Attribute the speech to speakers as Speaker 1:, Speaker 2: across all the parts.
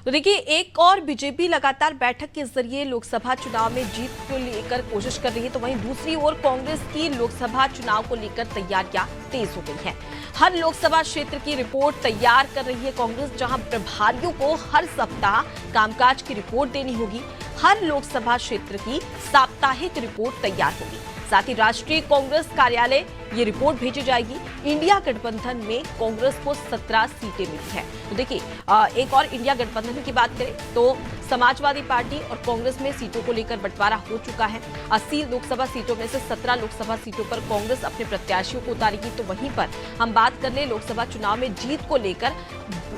Speaker 1: तो देखिए, एक और बीजेपी लगातार बैठक के जरिए लोकसभा चुनाव में जीत को लेकर कोशिश कर रही है, तो वहीं दूसरी ओर कांग्रेस की लोकसभा चुनाव को लेकर तैयारियां तेज हो गई हैं। हर लोकसभा क्षेत्र की रिपोर्ट तैयार कर रही है कांग्रेस, जहां प्रभारियों को हर सप्ताह कामकाज की रिपोर्ट देनी होगी। हर लोकसभा क्षेत्र की साप्ताहिक रिपोर्ट तैयार होगी। साथ ही राष्ट्रीय कांग्रेस कार्यालय ये रिपोर्ट भेजी जाएगी। इंडिया गठबंधन में कांग्रेस को 17 सीटें मिली है। तो देखिए, एक और इंडिया गठबंधन की बात करें तो समाजवादी पार्टी और कांग्रेस में सीटों को लेकर बंटवारा हो चुका है। 80 लोकसभा सीटों में से 17 लोकसभा सीटों पर कांग्रेस अपने प्रत्याशियों को उतारेगी। तो वहीं पर हम बात कर ले लोकसभा चुनाव में जीत को लेकर,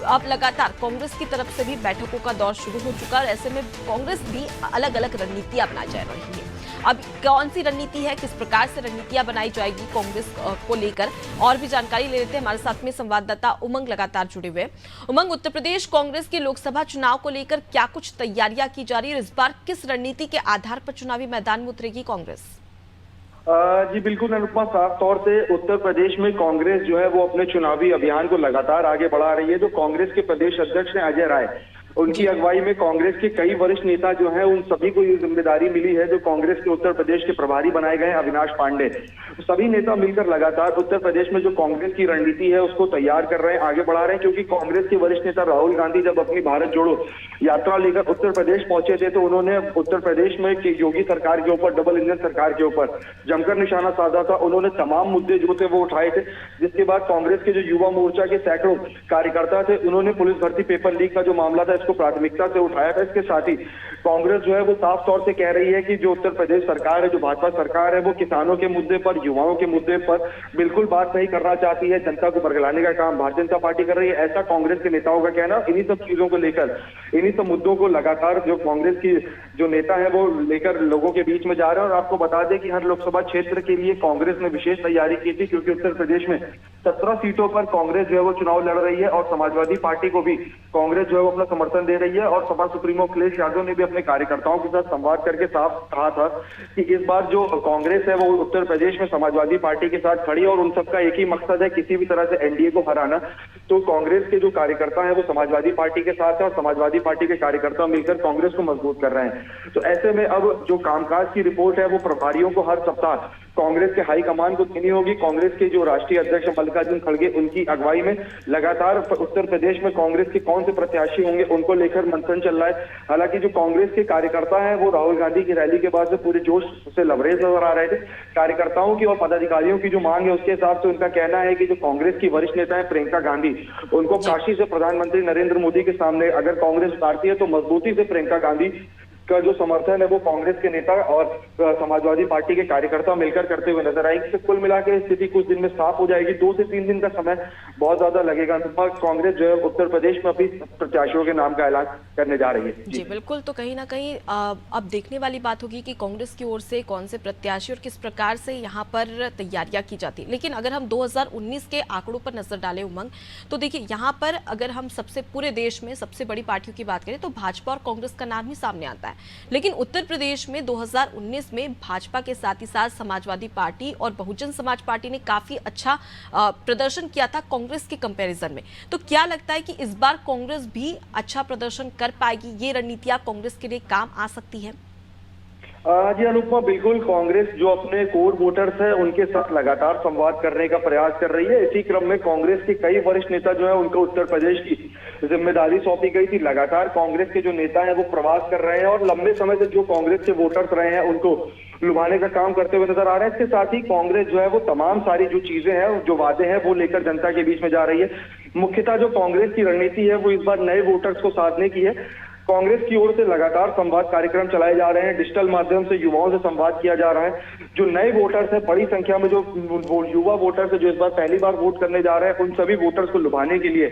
Speaker 1: अब लगातार कांग्रेस की तरफ से भी बैठकों का दौर शुरू हो चुका है। ऐसे में कांग्रेस भी अलग अलग रणनीतियां बनाई जा रही है। अब कौन सी रणनीति है, किस प्रकार से रणनीतियां बनाई जाएगी कांग्रेस को लेकर, और भी जानकारी ले लेते हैं। हमारे साथ में संवाददाता उमंग लगातार जुड़े हुए। उमंग, उत्तर प्रदेश कांग्रेस के लोकसभा चुनाव को लेकर क्या कुछ तैयारियां की जा रही है? इस बार किस रणनीति के आधार पर चुनावी मैदान में उतरेगी कांग्रेस?
Speaker 2: जी बिल्कुल अनुपमा, साफ तौर से उत्तर प्रदेश में कांग्रेस जो है वो अपने चुनावी अभियान को लगातार आगे बढ़ा रही है। जो कांग्रेस के प्रदेश अध्यक्ष हैं अजय राय, उनकी अगुवाई में कांग्रेस के कई वरिष्ठ नेता जो हैं, उन सभी को ये जिम्मेदारी मिली है। जो कांग्रेस के उत्तर प्रदेश के प्रभारी बनाए गए हैं अविनाश पांडे, सभी नेता मिलकर लगातार उत्तर प्रदेश में जो कांग्रेस की रणनीति है उसको तैयार कर रहे हैं, आगे बढ़ा रहे हैं। क्योंकि कांग्रेस के वरिष्ठ नेता राहुल गांधी जब अपनी भारत जोड़ो यात्रा लेकर उत्तर प्रदेश पहुंचे थे, तो उन्होंने उत्तर प्रदेश में योगी सरकार के ऊपर, डबल इंजन सरकार के ऊपर जमकर निशाना साधा था। उन्होंने तमाम मुद्दे जो थे वो उठाए थे, जिसके बाद कांग्रेस के जो युवा मोर्चा के सैकड़ों कार्यकर्ता थे, उन्होंने पुलिस भर्ती पेपर लीक का जो मामला था को प्राथमिकता से उठाया था। इसके साथ ही कांग्रेस जो है वो साफ तौर से कह रही है कि जो उत्तर प्रदेश सरकार है, जो भाजपा सरकार है, वो किसानों के मुद्दे पर, युवाओं के मुद्दे पर बिल्कुल बात नहीं करना चाहती है। जनता को बरगलाने का काम भारतीय जनता पार्टी कर रही है, ऐसा कांग्रेस के नेताओं का कहना। इन्हीं सब चीजों को लेकर, इन्हीं सब मुद्दों को लगातार जो कांग्रेस की जो नेता है वो लेकर लोगों के बीच में जा रहे हैं। और आपको बता दें कि हर लोकसभा क्षेत्र के लिए कांग्रेस ने विशेष तैयारी की थी, क्योंकि उत्तर प्रदेश में 17 सीटों पर कांग्रेस जो है वो चुनाव लड़ रही है। और समाजवादी पार्टी को भी कांग्रेस जो है वो अपना समर्थन दे रही है। और सपा सुप्रीमो अखिलेश यादव ने भी अपने कार्यकर्ताओं के साथ संवाद करके साफ कहा था कि इस बार जो कांग्रेस है वो उत्तर प्रदेश में समाजवादी पार्टी के साथ खड़ी है और उन सबका एक ही मकसद है, किसी भी तरह से एनडीए को हराना। तो कांग्रेस के जो कार्यकर्ता हैं वो समाजवादी पार्टी के साथ है और समाजवादी पार्टी के कार्यकर्ता मिलकर कांग्रेस को मजबूत कर रहे हैं। तो ऐसे में अब जो कामकाज की रिपोर्ट है वो प्रभारियों को हर सप्ताह कांग्रेस के हाईकमान को देनी होगी। कांग्रेस के जो राष्ट्रीय अध्यक्ष मल्लिकार्जुन खड़गे, उनकी अगुवाई में लगातार उत्तर प्रदेश में कांग्रेस के कौन से प्रत्याशी होंगे उनको लेकर मंथन चल रहा है। हालांकि जो कांग्रेस के कार्यकर्ता हैं वो राहुल गांधी की रैली के बाद से पूरे जोश से लबरेज नजर आ रहे थे। कार्यकर्ताओं की और पदाधिकारियों की जो मांग है उसके हिसाब से उनका कहना है कि जो कांग्रेस की वरिष्ठ नेता है प्रियंका गांधी, उनको काशी से प्रधानमंत्री नरेंद्र मोदी के सामने अगर कांग्रेस उतारती है तो मजबूती से प्रियंका गांधी का जो समर्थन है वो कांग्रेस के नेता और समाजवादी पार्टी के कार्यकर्ता मिलकर करते हुए नजर आएंगे। तो कुल मिला के स्थिति कुछ दिन में साफ हो जाएगी। 2 से 3 दिन का समय बहुत ज्यादा लगेगा। कांग्रेस जो है उत्तर प्रदेश में अपनी प्रत्याशियों के नाम का ऐलान करने जा रही है।
Speaker 1: जी बिल्कुल, तो कहीं ना कहीं अब देखने वाली बात होगी कि कांग्रेस की ओर से कौन से प्रत्याशी और किस प्रकार से यहाँ पर तैयारियां की जाती है। लेकिन अगर हम 2019 के आंकड़ों पर नजर डालें उमंग, तो देखिए यहाँ पर अगर हम सबसे पूरे देश में सबसे बड़ी पार्टियों की बात करें तो भाजपा और कांग्रेस का नाम ही सामने आता है। लेकिन उत्तर प्रदेश में 2019 में भाजपा के साथ ही साथ समाजवादी पार्टी और बहुजन समाज पार्टी ने काफी अच्छा प्रदर्शन किया था कांग्रेस के कंपैरिजन में। तो क्या लगता है कि इस बार कांग्रेस भी अच्छा प्रदर्शन कर पाएगी? ये रणनीतियां कांग्रेस के लिए काम आ सकती है?
Speaker 2: जी अनुपमा, बिल्कुल कांग्रेस जो अपने कोर वोटर्स है उनके साथ लगातार संवाद करने का प्रयास कर रही है। इसी क्रम में कांग्रेस के कई वरिष्ठ नेता जो है उनको उत्तर प्रदेश की जिम्मेदारी सौंपी गई थी। लगातार कांग्रेस के जो नेता हैं वो प्रवास कर रहे हैं और लंबे समय से जो कांग्रेस के वोटर्स रहे हैं उनको लुभाने का काम करते हुए नजर आ रहे हैं। इसके साथ ही कांग्रेस जो है वो तमाम सारी जो चीजें हैं, जो वादे हैं, वो लेकर जनता के बीच में जा रही है। मुख्यतः जो कांग्रेस की रणनीति है वो इस बार नए वोटर्स को साधने की है। कांग्रेस की ओर से लगातार संवाद कार्यक्रम चलाए जा रहे हैं। डिजिटल माध्यम से युवाओं से संवाद किया जा रहा है। जो नए वोटर्स हैं, बड़ी संख्या में जो युवा वोटर्स है जो इस बार पहली बार वोट करने जा रहे हैं, उन सभी वोटर्स को लुभाने के लिए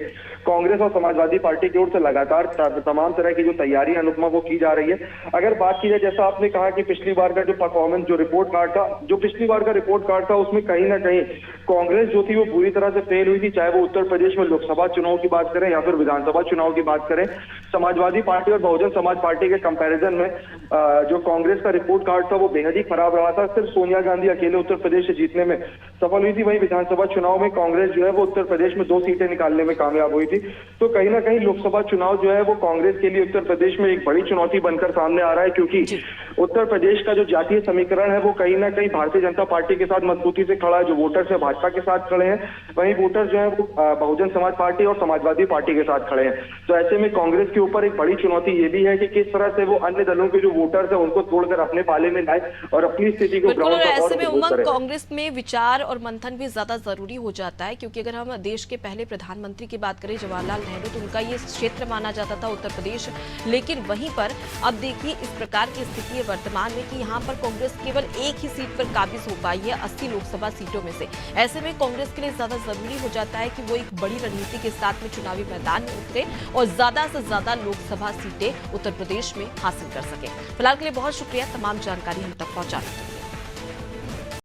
Speaker 2: कांग्रेस और समाजवादी पार्टी की ओर से लगातार तमाम तरह की जो तैयारी अनुपमा वो की जा रही है। अगर बात की जाए, जैसा आपने कहा कि पिछली बार का जो परफॉर्मेंस, जो रिपोर्ट कार्ड था, जो पिछली बार का रिपोर्ट कार्ड था उसमें कहीं ना कहीं कांग्रेस जो थी वो बुरी तरह से फेल हुई थी। चाहे वो उत्तर प्रदेश में लोकसभा चुनाव की बात करें या फिर विधानसभा चुनाव की बात करें, समाजवादी पार्टी और बहुजन समाज पार्टी के कंपैरिजन में जो कांग्रेस का रिपोर्ट कार्ड था वो बेहद ही खराब रहा था। सिर्फ सोनिया गांधी अकेले उत्तर प्रदेश से जीतने में सफल हुई थी, वहीं विधानसभा चुनाव में कांग्रेस जो है वो उत्तर प्रदेश में 2 सीटें निकालने में कामयाब हुई थी। तो कहीं ना कहीं लोकसभा चुनाव जो है वो कांग्रेस के लिए उत्तर प्रदेश में एक बड़ी चुनौती बनकर सामने आ रहा है, क्योंकि उत्तर प्रदेश का जो जातीय समीकरण है वो कहीं ना कहीं भारतीय जनता पार्टी के साथ मजबूती से खड़ा है। जो वोटर्स है भाजपा के साथ खड़े हैं, वहीं वोटर जो है वो बहुजन समाज पार्टी और समाजवादी पार्टी के साथ खड़े हैं। तो ऐसे में कांग्रेस के ऊपर एक बड़ी चुनौती ये भी है कि किस तरह से वो अन्य दलों के जो वोटर्स है उनको तोड़कर अपने पाले में लाए और अपनी स्थिति को
Speaker 1: बिल्कुल।
Speaker 2: ग्राउंड पर और
Speaker 1: ऐसे में
Speaker 2: मजबूत
Speaker 1: उमंग,
Speaker 2: करे।
Speaker 1: कांग्रेस में विचार और मंथन भी ज्यादा जरूरी हो जाता है, क्योंकि अगर हम देश के पहले प्रधानमंत्री की बात करें जवाहरलाल नेहरू, तो उनका ये क्षेत्र माना जाता था उत्तर प्रदेश, लेकिन वहीं पर अब देखिए इस प्रकार की स्थिति है वर्तमान में कि यहाँ पर कांग्रेस केवल एक ही सीट पर काबिज हो पाई है 80 लोकसभा सीटों में से। ऐसे में कांग्रेस के लिए ज्यादा जरूरी हो जाता है कि वो एक बड़ी रणनीति के साथ में चुनावी मैदान में उतरे और ज्यादा से ज्यादा लोकसभा सीटें उत्तर प्रदेश में हासिल कर सके। फिलहाल के लिए बहुत शुक्रिया तमाम जानकारी हम तक पहुंचाने के लिए।